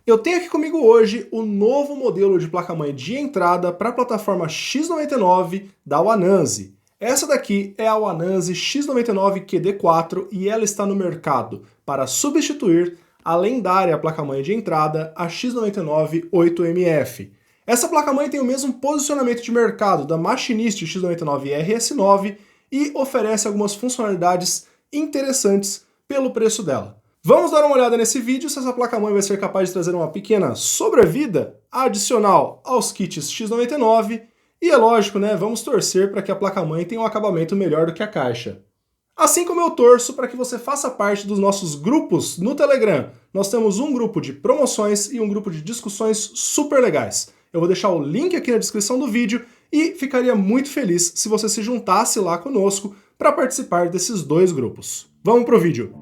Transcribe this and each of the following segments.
Eu tenho aqui comigo hoje o novo modelo de placa-mãe de entrada para a plataforma X99 da Wananzi. Essa daqui é a Wananzi X99 QD4 e ela está no mercado para substituir a lendária placa-mãe de entrada, a X99 8MF. Essa placa-mãe tem o mesmo posicionamento de mercado da Machinist X99 RS9 e oferece algumas funcionalidades interessantes pelo preço dela. Vamos dar uma olhada nesse vídeo se essa placa-mãe vai ser capaz de trazer uma pequena sobrevida adicional aos kits X99 e é lógico, né, vamos torcer para que a placa-mãe tenha um acabamento melhor do que a caixa. Assim como eu torço para que você faça parte dos nossos grupos no Telegram. Nós temos um grupo de promoções e um grupo de discussões super legais. Eu vou deixar o link aqui na descrição do vídeo e ficaria muito feliz se você se juntasse lá conosco para participar desses dois grupos. Vamos pro vídeo!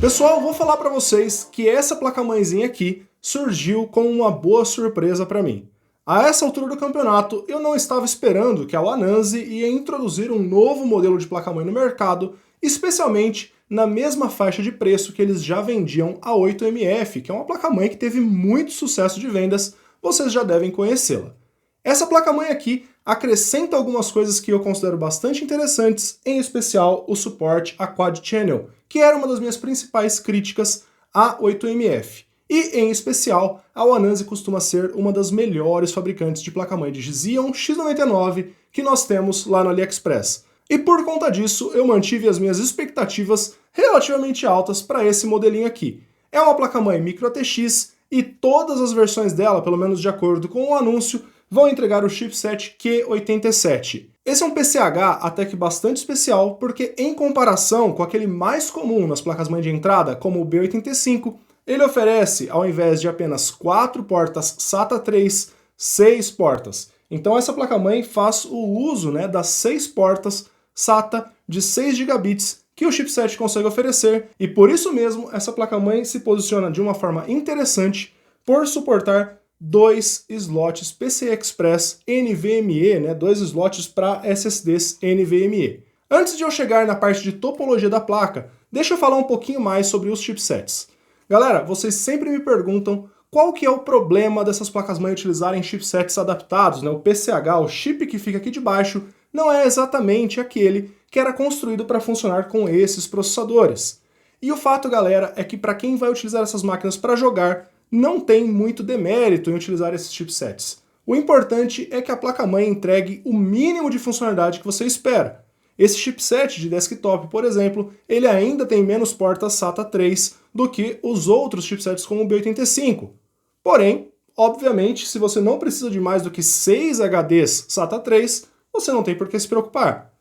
Pessoal, vou falar para vocês que essa placa-mãezinha aqui surgiu como uma boa surpresa para mim. A essa altura do campeonato, eu não estava esperando que a Wananzi ia introduzir um novo modelo de placa-mãe no mercado, especialmente na mesma faixa de preço que eles já vendiam a 8MF, que é uma placa-mãe que teve muito sucesso de vendas, vocês já devem conhecê-la. Essa placa-mãe aqui acrescenta algumas coisas que eu considero bastante interessantes, em especial o suporte a Quad Channel, que era uma das minhas principais críticas à 8MF. E, em especial, a Wananzi costuma ser uma das melhores fabricantes de placa-mãe de Xeon X99 que nós temos lá no AliExpress. E por conta disso, eu mantive as minhas expectativas relativamente altas para esse modelinho aqui. É uma placa-mãe Micro ATX e todas as versões dela, pelo menos de acordo com o anúncio, vão entregar o chipset Q87. Esse é um PCH até que bastante especial, porque em comparação com aquele mais comum nas placas-mãe de entrada, como o B85, ele oferece, ao invés de apenas 4 portas SATA 3, 6 portas. Então essa placa-mãe faz o uso, das 6 portas SATA de 6 gigabits que o chipset consegue oferecer, e por isso mesmo essa placa-mãe se posiciona de uma forma interessante por suportar 2 slots PCI Express NVMe, 2 slots para SSDs NVMe. Antes de eu chegar na parte de topologia da placa, deixa eu falar um pouquinho mais sobre os chipsets. Galera, vocês sempre me perguntam qual que é o problema dessas placas-mãe utilizarem chipsets adaptados, o PCH, o chip que fica aqui de baixo, não é exatamente aquele que era construído para funcionar com esses processadores. E o fato, galera, é que para quem vai utilizar essas máquinas para jogar, não tem muito demérito em utilizar esses chipsets. O importante é que a placa-mãe entregue o mínimo de funcionalidade que você espera. Esse chipset de desktop, por exemplo, ele ainda tem menos portas SATA 3 do que os outros chipsets como o B85. Porém, obviamente, se você não precisa de mais do que 6 HDs SATA 3, você não tem por que se preocupar.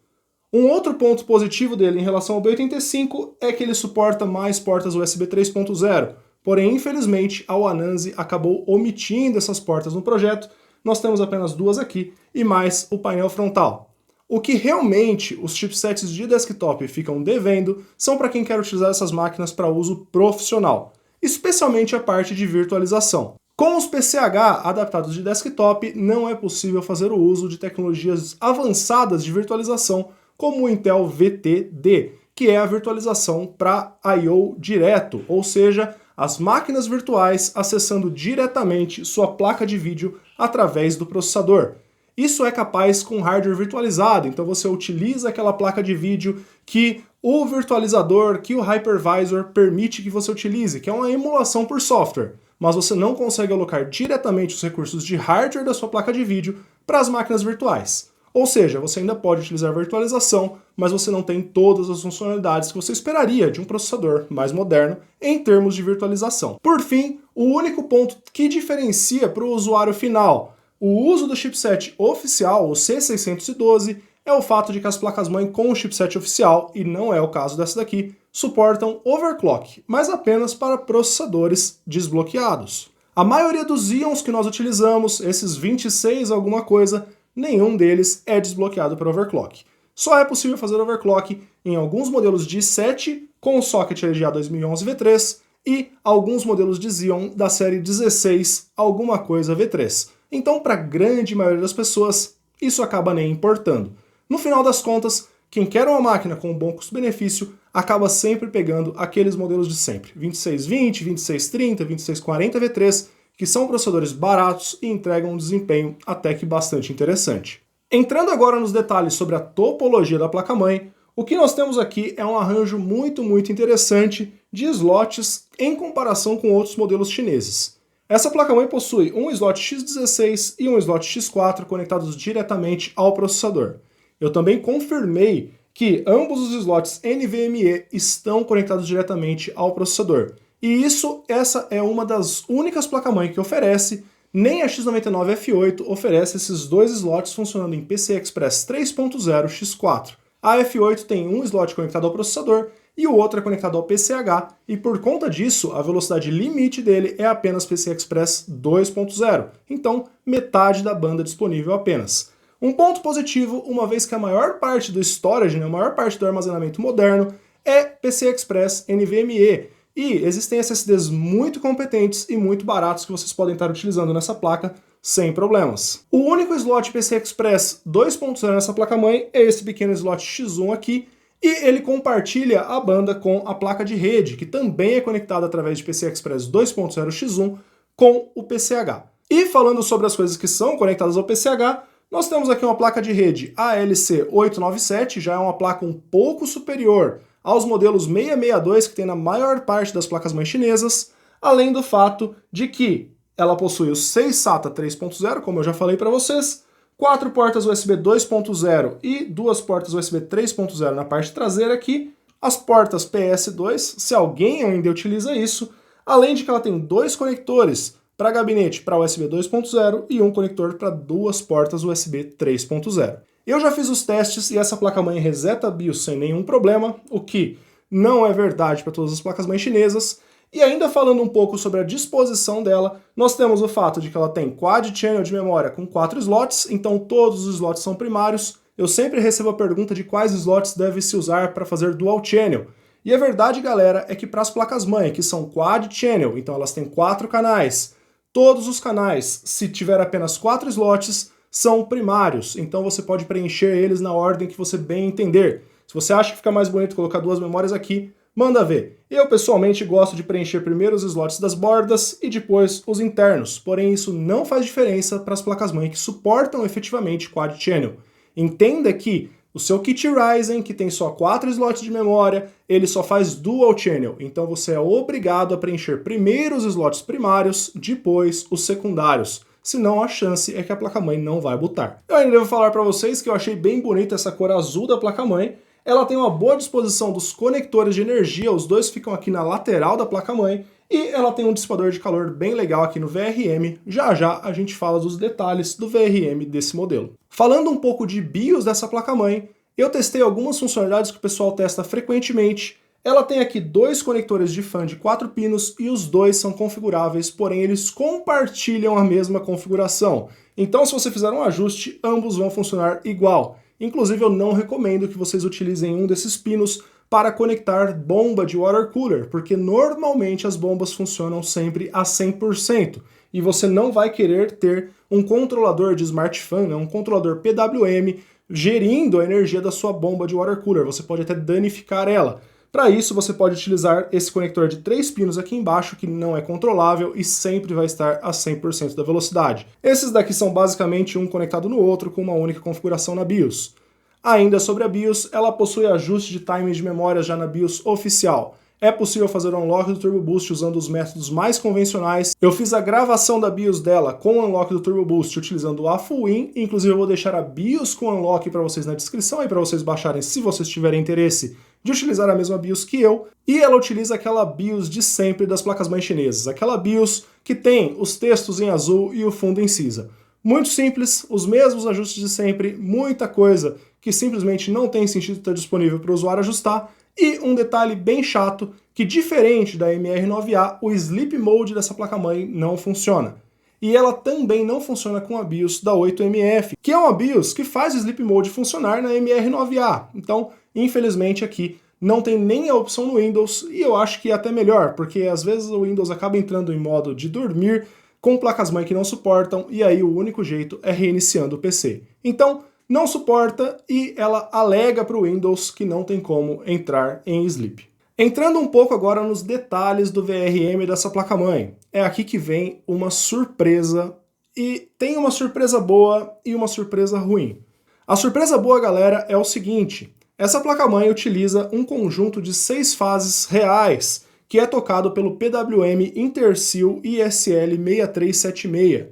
Um outro ponto positivo dele em relação ao B85 é que ele suporta mais portas USB 3.0, porém, infelizmente, a Wananzi acabou omitindo essas portas no projeto, nós temos apenas 2 aqui, e mais o painel frontal. O que realmente os chipsets de desktop ficam devendo são para quem quer utilizar essas máquinas para uso profissional, especialmente a parte de virtualização. Com os PCH adaptados de desktop, não é possível fazer o uso de tecnologias avançadas de virtualização, como o Intel VT-D, que é a virtualização para I/O direto, ou seja, as máquinas virtuais acessando diretamente sua placa de vídeo através do processador. Isso é capaz com hardware virtualizado, então você utiliza aquela placa de vídeo que o virtualizador, que o hypervisor permite que você utilize, que é uma emulação por software, mas você não consegue alocar diretamente os recursos de hardware da sua placa de vídeo para as máquinas virtuais. Ou seja, você ainda pode utilizar virtualização, mas você não tem todas as funcionalidades que você esperaria de um processador mais moderno em termos de virtualização. Por fim, o único ponto que diferencia para o usuário final o uso do chipset oficial, o C612, é o fato de que as placas-mãe com o chipset oficial, e não é o caso dessa daqui, suportam overclock, mas apenas para processadores desbloqueados. A maioria dos íons que nós utilizamos, esses 26 alguma coisa, nenhum deles é desbloqueado para overclock. Só é possível fazer overclock em alguns modelos de i7 com o socket LGA 2011 V3 e alguns modelos de Xeon da série 16 alguma coisa V3. Então, para a grande maioria das pessoas, isso acaba nem importando. No final das contas, quem quer uma máquina com um bom custo-benefício acaba sempre pegando aqueles modelos de sempre, 2620, 2630, 2640 V3, que são processadores baratos e entregam um desempenho até que bastante interessante. Entrando agora nos detalhes sobre a topologia da placa-mãe, o que nós temos aqui é um arranjo muito interessante de slots em comparação com outros modelos chineses. Essa placa-mãe possui um slot X16 e um slot X4 conectados diretamente ao processador. Eu também confirmei que ambos os slots NVMe estão conectados diretamente ao processador. E essa é uma das únicas placas-mãe que oferece, nem a X99 F8 oferece esses dois slots funcionando em PCI Express 3.0 X4. A F8 tem um slot conectado ao processador e o outro é conectado ao PCH, e por conta disso, a velocidade limite dele é apenas PCI Express 2.0, então metade da banda disponível apenas. Um ponto positivo, uma vez que a maior parte do storage, a maior parte do armazenamento moderno, é PCI Express NVMe, e existem SSDs muito competentes e muito baratos que vocês podem estar utilizando nessa placa sem problemas. O único slot PCI Express 2.0 nessa placa-mãe é esse pequeno slot X1 aqui, e ele compartilha a banda com a placa de rede, que também é conectada através de PCI Express 2.0 X1 com o PCH. E falando sobre as coisas que são conectadas ao PCH, nós temos aqui uma placa de rede ALC897, já é uma placa um pouco superior aos modelos 662 que tem na maior parte das placas-mães chinesas, além do fato de que ela possui o 6 SATA 3.0, como eu já falei para vocês, 4 portas USB 2.0 e 2 portas USB 3.0 na parte traseira aqui, as portas PS2, se alguém ainda utiliza isso, além de que ela tem 2 conectores para gabinete para USB 2.0 e um conector para 2 portas USB 3.0. Eu já fiz os testes e essa placa-mãe reseta a BIOS sem nenhum problema, o que não é verdade para todas as placas-mãe chinesas. E ainda falando um pouco sobre a disposição dela, nós temos o fato de que ela tem Quad Channel de memória com 4 slots, então todos os slots são primários. Eu sempre recebo a pergunta de quais slots deve se usar para fazer Dual Channel. E a verdade, galera, é que para as placas-mãe, que são Quad Channel, então elas têm 4 canais, todos os canais, se tiver apenas 4 slots, são primários, então você pode preencher eles na ordem que você bem entender. Se você acha que fica mais bonito colocar 2 memórias aqui, manda ver. Eu, pessoalmente, gosto de preencher primeiro os slots das bordas e depois os internos, porém isso não faz diferença para as placas-mãe que suportam efetivamente Quad Channel. Entenda que o seu kit Ryzen, que tem só 4 slots de memória, ele só faz Dual Channel, então você é obrigado a preencher primeiro os slots primários, depois os secundários. Senão a chance é que a placa-mãe não vai bootar. Eu ainda devo falar para vocês que eu achei bem bonita essa cor azul da placa-mãe. Ela tem uma boa disposição dos conectores de energia, os dois ficam aqui na lateral da placa-mãe, e ela tem um dissipador de calor bem legal aqui no VRM. Já já a gente fala dos detalhes do VRM desse modelo. Falando um pouco de BIOS dessa placa-mãe, eu testei algumas funcionalidades que o pessoal testa frequentemente. Ela tem aqui 2 conectores de fan de 4 pinos e os dois são configuráveis, porém eles compartilham a mesma configuração. Então se você fizer um ajuste, ambos vão funcionar igual. Inclusive eu não recomendo que vocês utilizem um desses pinos para conectar bomba de water cooler, porque normalmente as bombas funcionam sempre a 100%. E você não vai querer ter um controlador de smart fan, um controlador PWM, gerindo a energia da sua bomba de water cooler. Você pode até danificar ela. Para isso, você pode utilizar esse conector de 3 pinos aqui embaixo, que não é controlável e sempre vai estar a 100% da velocidade. Esses daqui são basicamente um conectado no outro com uma única configuração na BIOS. Ainda sobre a BIOS, ela possui ajuste de timing de memória já na BIOS oficial. É possível fazer o unlock do Turbo Boost usando os métodos mais convencionais. Eu fiz a gravação da BIOS dela com o unlock do Turbo Boost utilizando a Fullwin. Inclusive eu vou deixar a BIOS com unlock para vocês na descrição e para vocês baixarem se vocês tiverem interesse de utilizar a mesma BIOS que eu. E ela utiliza aquela BIOS de sempre das placas-mãe chinesas. Aquela BIOS que tem os textos em azul e o fundo em cinza. Muito simples, os mesmos ajustes de sempre, muita coisa que simplesmente não tem sentido estar disponível para o usuário ajustar. E um detalhe bem chato, que diferente da MR9A, o Sleep Mode dessa placa-mãe não funciona. E ela também não funciona com a BIOS da 8MF, que é uma BIOS que faz o Sleep Mode funcionar na MR9A. Então, infelizmente aqui não tem nem a opção no Windows, e eu acho que é até melhor, porque às vezes o Windows acaba entrando em modo de dormir com placas-mãe que não suportam, e aí o único jeito é reiniciando o PC. Então, não suporta e ela alega para o Windows que não tem como entrar em sleep. Entrando um pouco agora nos detalhes do VRM dessa placa-mãe, é aqui que vem uma surpresa, e tem uma surpresa boa e uma surpresa ruim. A surpresa boa, galera, é o seguinte: essa placa-mãe utiliza um conjunto de 6 fases reais, que é tocado pelo PWM Intersil ISL 6376.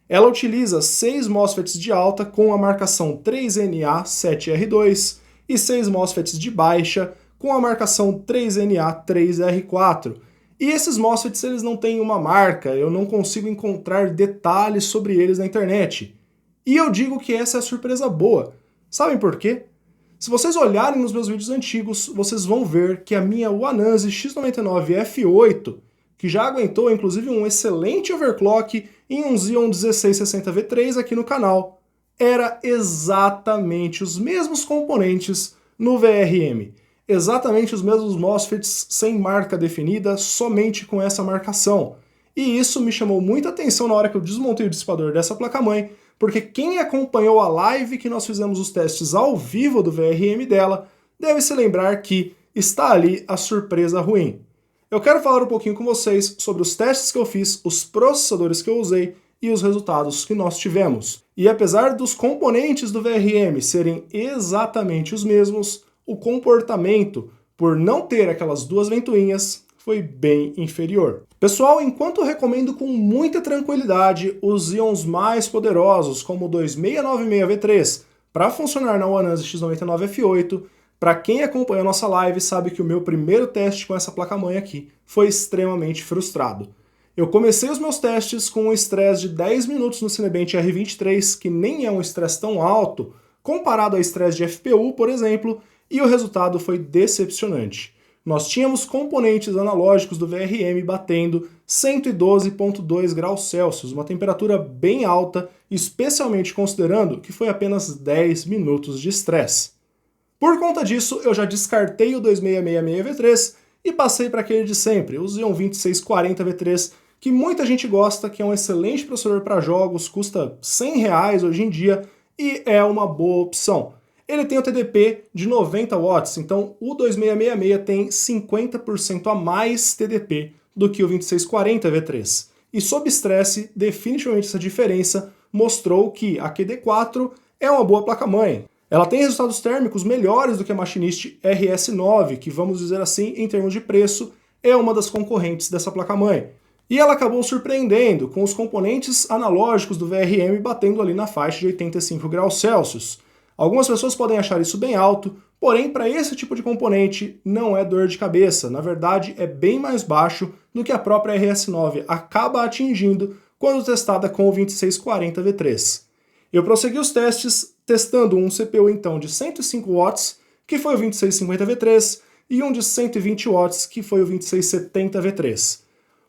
Ela utiliza 6 MOSFETs de alta com a marcação 3NA7R2 e 6 MOSFETs de baixa com a marcação 3NA3R4. E esses MOSFETs eles não têm uma marca, eu não consigo encontrar detalhes sobre eles na internet. E eu digo que essa é a surpresa boa. Sabem por quê? Se vocês olharem nos meus vídeos antigos, vocês vão ver que a minha Uananse X99F8, que já aguentou inclusive um excelente overclock em um Xeon 1660V3 aqui no canal, era exatamente os mesmos componentes no VRM. Exatamente os mesmos MOSFETs sem marca definida, somente com essa marcação. E isso me chamou muita atenção na hora que eu desmontei o dissipador dessa placa-mãe, porque quem acompanhou a live que nós fizemos os testes ao vivo do VRM dela, deve se lembrar que está ali a surpresa ruim. Eu quero falar um pouquinho com vocês sobre os testes que eu fiz, os processadores que eu usei e os resultados que nós tivemos. E apesar dos componentes do VRM serem exatamente os mesmos, o comportamento, por não ter aquelas duas ventoinhas, foi bem inferior. Pessoal, enquanto eu recomendo com muita tranquilidade os Xeons mais poderosos, como o 2696V3, para funcionar na Uananse X99F8, para quem acompanha a nossa live sabe que o meu primeiro teste com essa placa-mãe aqui foi extremamente frustrado. Eu comecei os meus testes com um estresse de 10 minutos no Cinebench R23, que nem é um estresse tão alto, comparado ao estresse de FPU, por exemplo, e o resultado foi decepcionante. Nós tínhamos componentes analógicos do VRM batendo 112,2 graus Celsius, uma temperatura bem alta, especialmente considerando que foi apenas 10 minutos de estresse. Por conta disso, eu já descartei o 2666V3 e passei para aquele de sempre, o Xeon 2640V3, que muita gente gosta, que é um excelente processador para jogos, custa R$100 hoje em dia e é uma boa opção. Ele tem o TDP de 90 watts, então o 2666 tem 50% a mais TDP do que o 2640V3. E sob estresse, definitivamente essa diferença mostrou que a QD4 é uma boa placa-mãe. Ela tem resultados térmicos melhores do que a Machinist RS9, que, vamos dizer assim, em termos de preço, é uma das concorrentes dessa placa-mãe. E ela acabou surpreendendo, com os componentes analógicos do VRM batendo ali na faixa de 85 graus Celsius. Algumas pessoas podem achar isso bem alto, porém para esse tipo de componente não é dor de cabeça, na verdade é bem mais baixo do que a própria RS9 acaba atingindo quando testada com o 2640V3. Eu prossegui os testes testando um CPU então de 105 watts, que foi o 2650V3, e um de 120 watts, que foi o 2670V3.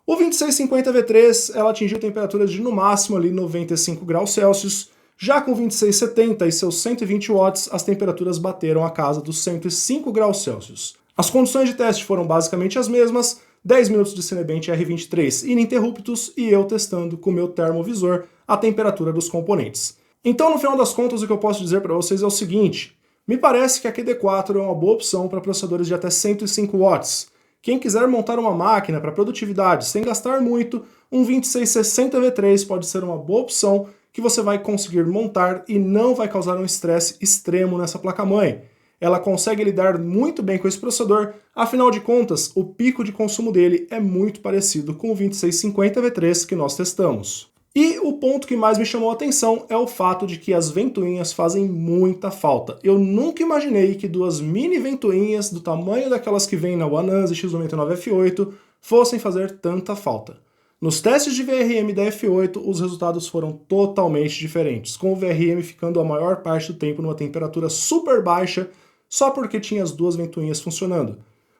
O 2650V3 ela atingiu temperaturas de no máximo ali 95 graus Celsius, já com o 2670 e seus 120 watts, as temperaturas bateram a casa dos 105 graus Celsius. As condições de teste foram basicamente as mesmas, 10 minutos de Cinebench R23 ininterruptos e eu testando com o meu termovisor a temperatura dos componentes. Então, no final das contas, o que eu posso dizer para vocês é o seguinte: me parece que a QD4 é uma boa opção para processadores de até 105 watts. Quem quiser montar uma máquina para produtividade sem gastar muito, um 2660V3 pode ser uma boa opção que você vai conseguir montar e não vai causar um estresse extremo nessa placa-mãe. Ela consegue lidar muito bem com esse processador, afinal de contas, o pico de consumo dele é muito parecido com o 2650V3 que nós testamos. E o ponto que mais me chamou a atenção é o fato de que as ventoinhas fazem muita falta. Eu nunca imaginei que duas mini ventoinhas do tamanho daquelas que vêm na Uananse X99F8 fossem fazer tanta falta. Nos testes de VRM da F8, os resultados foram totalmente diferentes, com o VRM ficando a maior parte do tempo numa temperatura super baixa, só porque tinha as duas ventoinhas funcionando.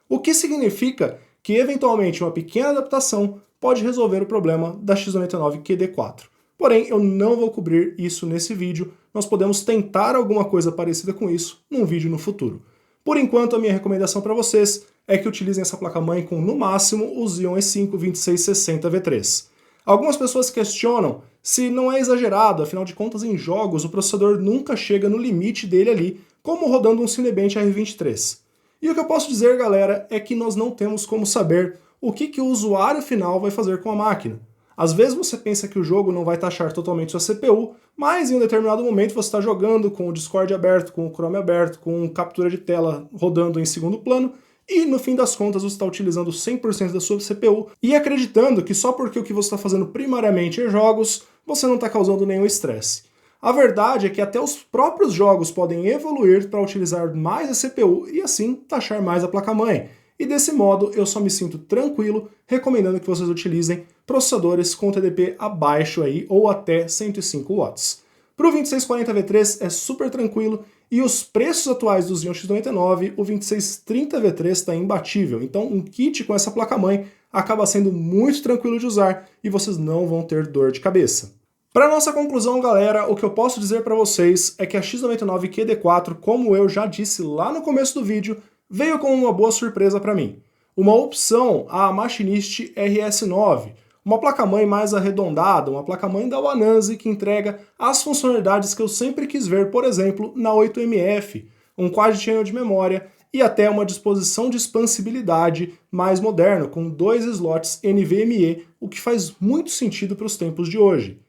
O que significa que, eventualmente, uma pequena adaptação pode resolver o problema da X99 QD4. Porém, eu não vou cobrir isso nesse vídeo, nós podemos tentar alguma coisa parecida com isso num vídeo no futuro. Por enquanto, a minha recomendação para vocês é que utilizem essa placa-mãe com, no máximo, o Xeon E5 2660V3. Algumas pessoas questionam se não é exagerado, afinal de contas em jogos o processador nunca chega no limite dele ali, como rodando um Cinebench R23. E o que eu posso dizer, galera, é que nós não temos como saber o que o usuário final vai fazer com a máquina. Às vezes você pensa que o jogo não vai taxar totalmente sua CPU, mas em um determinado momento você está jogando com o Discord aberto, com o Chrome aberto, com captura de tela rodando em segundo plano, e no fim das contas você está utilizando 100% da sua CPU e acreditando que só porque o que você está fazendo primariamente é jogos, você não está causando nenhum estresse. A verdade é que até os próprios jogos podem evoluir para utilizar mais a CPU e assim taxar mais a placa-mãe. E desse modo eu só me sinto tranquilo recomendando que vocês utilizem processadores com TDP abaixo aí ou até 105 watts. Para o 2640V3 é super tranquilo e os preços atuais do Xeon X99, o 2630V3 está imbatível. Então um kit com essa placa-mãe acaba sendo muito tranquilo de usar e vocês não vão ter dor de cabeça. Para nossa conclusão, galera, o que eu posso dizer para vocês é que a X99 QD4, como eu já disse lá no começo do vídeo, veio com uma boa surpresa para mim. Uma opção à Machinist RS9, uma placa-mãe mais arredondada, uma placa-mãe da Wananzi que entrega as funcionalidades que eu sempre quis ver, por exemplo, na 8MF, um quad channel de memória e até uma disposição de expansibilidade mais moderno, com 2 slots NVMe, o que faz muito sentido para os tempos de hoje.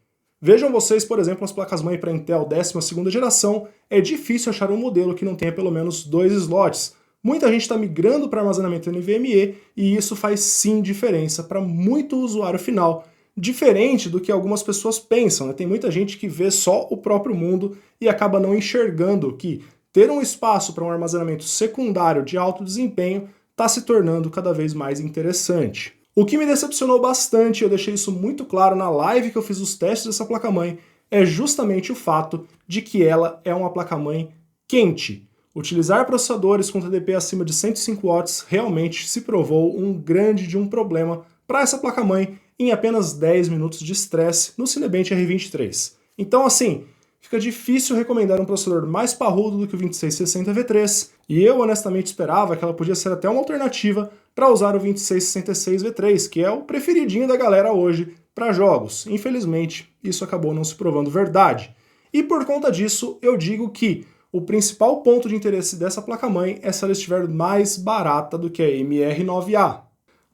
Vejam vocês, por exemplo, as placas-mãe para Intel 12ª geração, é difícil achar um modelo que não tenha pelo menos 2 slots. Muita gente está migrando para armazenamento NVMe e isso faz sim diferença para muito usuário final, diferente do que algumas pessoas pensam, né? Tem muita gente que vê só o próprio mundo e acaba não enxergando que ter um espaço para um armazenamento secundário de alto desempenho está se tornando cada vez mais interessante. O que me decepcionou bastante, eu deixei isso muito claro na live que eu fiz os testes dessa placa-mãe, é justamente o fato de que ela é uma placa-mãe quente. Utilizar processadores com TDP acima de 105 watts realmente se provou um grande problema para essa placa-mãe em apenas 10 minutos de estresse no Cinebench R23. Então assim, fica difícil recomendar um processador mais parrudo do que o 2660V3, e eu honestamente esperava que ela podia ser até uma alternativa para usar o 2666V3, que é o preferidinho da galera hoje para jogos. Infelizmente, isso acabou não se provando verdade. E por conta disso, eu digo que o principal ponto de interesse dessa placa-mãe é se ela estiver mais barata do que a MR9A.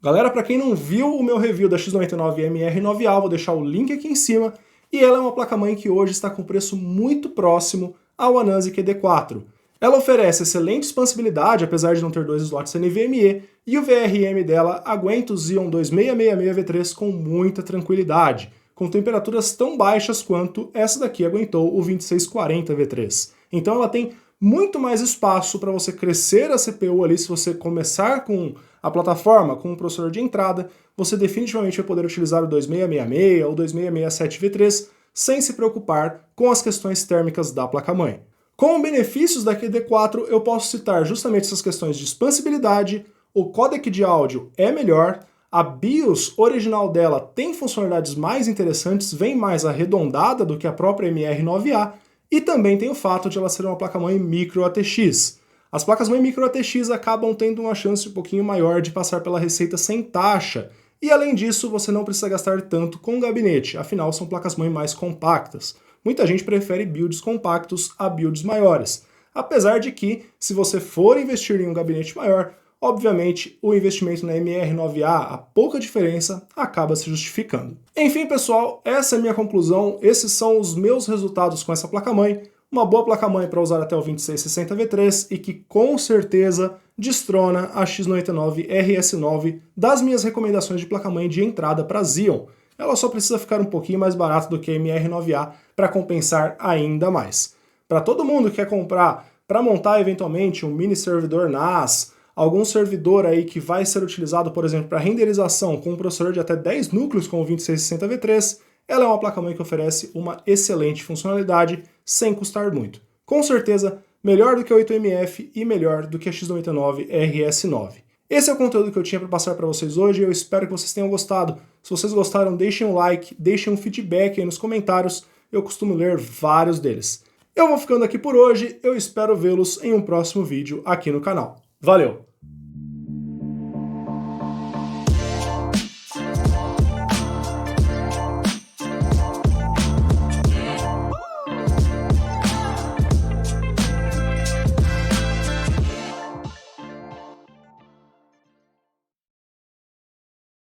Galera, para quem não viu o meu review da X99 MR9A, vou deixar o link aqui em cima, e ela é uma placa-mãe que hoje está com preço muito próximo ao Wananzi QD4. Ela oferece excelente expansibilidade, apesar de não ter 2 slots NVMe, e o VRM dela aguenta o Xeon 2666V3 com muita tranquilidade, com temperaturas tão baixas quanto essa daqui aguentou o 2640V3. Então ela tem muito mais espaço para você crescer a CPU ali. Se você começar com a plataforma, com o processador de entrada, você definitivamente vai poder utilizar o 2666 ou 2667V3 sem se preocupar com as questões térmicas da placa-mãe. Como benefícios da QD4, eu posso citar justamente essas questões de expansibilidade, o codec de áudio é melhor, a BIOS original dela tem funcionalidades mais interessantes, vem mais arredondada do que a própria MR9A, e também tem o fato de ela ser uma placa-mãe micro ATX. As placas-mãe micro ATX acabam tendo uma chance um pouquinho maior de passar pela receita sem taxa, e além disso você não precisa gastar tanto com o gabinete, afinal são placas-mãe mais compactas. Muita gente prefere builds compactos a builds maiores, apesar de que, se você for investir em um gabinete maior, obviamente o investimento na MR9A, a pouca diferença, acaba se justificando. Enfim, pessoal, essa é a minha conclusão, esses são os meus resultados com essa placa-mãe, uma boa placa-mãe para usar até o 2660V3 e que com certeza destrona a X99 RS9 das minhas recomendações de placa-mãe de entrada para Xeon. Ela só precisa ficar um pouquinho mais barata do que a MR9A para compensar ainda mais. Para todo mundo que quer comprar para montar eventualmente um mini servidor NAS, algum servidor aí que vai ser utilizado, por exemplo, para renderização com um processador de até 10 núcleos como o 2660V3, ela é uma placa-mãe que oferece uma excelente funcionalidade sem custar muito. Com certeza, melhor do que a 8MF e melhor do que a X99 RS9. Esse é o conteúdo que eu tinha para passar para vocês hoje e eu espero que vocês tenham gostado. Se vocês gostaram, deixem um like, deixem um feedback aí nos comentários, eu costumo ler vários deles. Eu vou ficando aqui por hoje, eu espero vê-los em um próximo vídeo aqui no canal. Valeu!